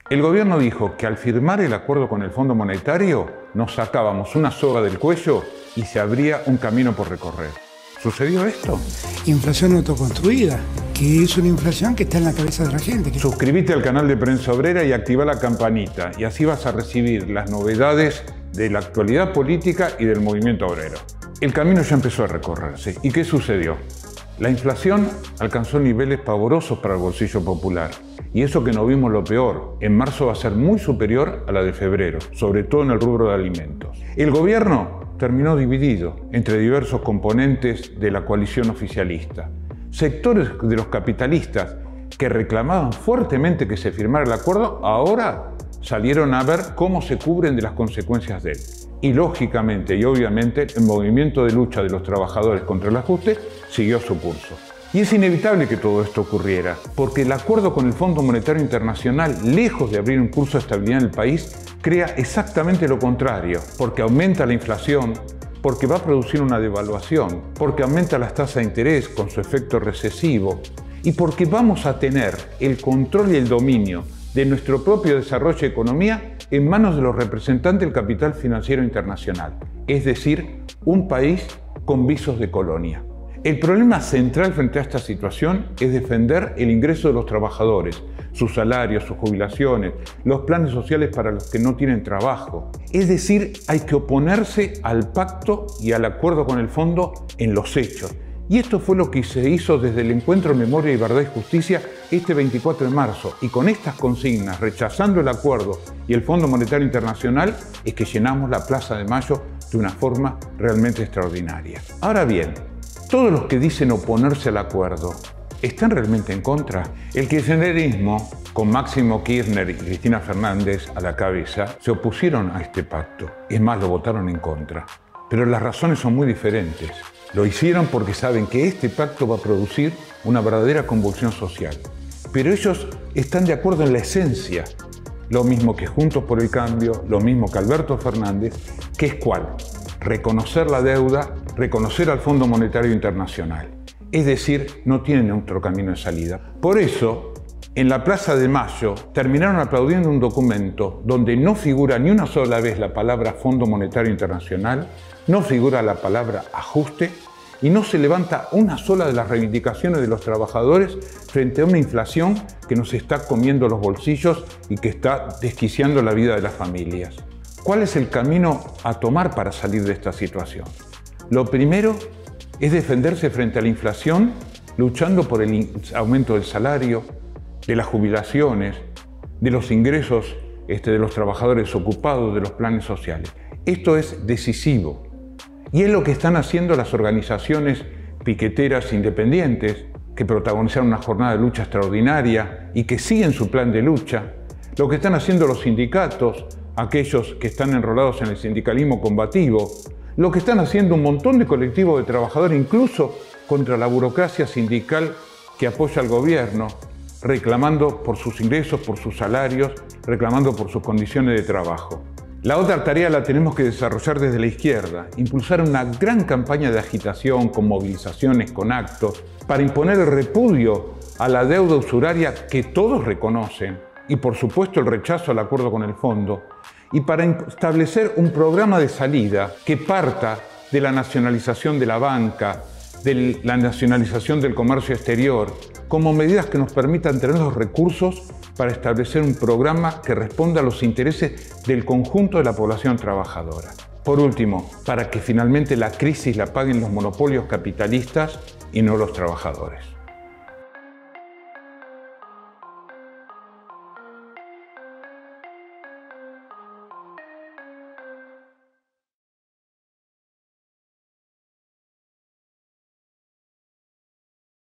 El gobierno dijo que al firmar el acuerdo con el Fondo Monetario nos sacábamos una soga del cuello y se abría un camino por recorrer. ¿Sucedió esto? Inflación autoconstruida, que es una inflación que está en la cabeza de la gente. Suscríbete al canal de Prensa Obrera y activa la campanita y así vas a recibir las novedades de la actualidad política y del movimiento obrero. El camino ya empezó a recorrerse. ¿Y qué sucedió? La inflación alcanzó niveles pavorosos para el bolsillo popular. Y eso que no vimos lo peor, en marzo va a ser muy superior a la de febrero, sobre todo en el rubro de alimentos. El gobierno terminó dividido entre diversos componentes de la coalición oficialista. Sectores de los capitalistas que reclamaban fuertemente que se firmara el acuerdo, ahora salieron a ver cómo se cubren de las consecuencias de él. Y lógicamente y obviamente el movimiento de lucha de los trabajadores contra el ajuste siguió su curso. Y es inevitable que todo esto ocurriera, porque el acuerdo con el Fondo Monetario Internacional, lejos de abrir un curso de estabilidad en el país, crea exactamente lo contrario, porque aumenta la inflación, porque va a producir una devaluación, porque aumenta las tasas de interés con su efecto recesivo y porque vamos a tener el control y el dominio de nuestro propio desarrollo y economía en manos de los representantes del capital financiero internacional, es decir, un país con visos de colonia. El problema central frente a esta situación es defender el ingreso de los trabajadores, sus salarios, sus jubilaciones, los planes sociales para los que no tienen trabajo. Es decir, hay que oponerse al pacto y al acuerdo con el fondo en los hechos. Y esto fue lo que se hizo desde el Encuentro Memoria y Verdad y Justicia este 24 de marzo. Y con estas consignas, rechazando el acuerdo y el Fondo Monetario Internacional, es que llenamos la Plaza de Mayo de una forma realmente extraordinaria. Ahora bien, todos los que dicen oponerse al acuerdo, ¿están realmente en contra? El kirchnerismo, con Máximo Kirchner y Cristina Fernández a la cabeza, se opusieron a este pacto. Es más, lo votaron en contra. Pero las razones son muy diferentes. Lo hicieron porque saben que este pacto va a producir una verdadera convulsión social. Pero ellos están de acuerdo en la esencia. Lo mismo que Juntos por el Cambio, lo mismo que Alberto Fernández, que es ¿cuál? Reconocer la deuda, reconocer al Fondo Monetario Internacional. Es decir, no tienen otro camino de salida. Por eso, en la Plaza de Mayo terminaron aplaudiendo un documento donde no figura ni una sola vez la palabra Fondo Monetario Internacional, no figura la palabra ajuste y no se levanta una sola de las reivindicaciones de los trabajadores frente a una inflación que nos está comiendo los bolsillos y que está desquiciando la vida de las familias. ¿Cuál es el camino a tomar para salir de esta situación? Lo primero es defenderse frente a la inflación, luchando por el aumento del salario, de las jubilaciones, de los ingresos de los trabajadores ocupados, de los planes sociales. Esto es decisivo. Y es lo que están haciendo las organizaciones piqueteras independientes, que protagonizaron una jornada de lucha extraordinaria y que siguen su plan de lucha. Lo que están haciendo los sindicatos, aquellos que están enrolados en el sindicalismo combativo, lo que están haciendo un montón de colectivos de trabajadores, incluso contra la burocracia sindical que apoya al gobierno, reclamando por sus ingresos, por sus salarios, reclamando por sus condiciones de trabajo. La otra tarea la tenemos que desarrollar desde la izquierda, impulsar una gran campaña de agitación con movilizaciones, con actos, para imponer el repudio a la deuda usuraria que todos reconocen y por supuesto el rechazo al acuerdo con el fondo, y para establecer un programa de salida que parta de la nacionalización de la banca, de la nacionalización del comercio exterior, como medidas que nos permitan tener los recursos para establecer un programa que responda a los intereses del conjunto de la población trabajadora. Por último, para que finalmente la crisis la paguen los monopolios capitalistas y no los trabajadores.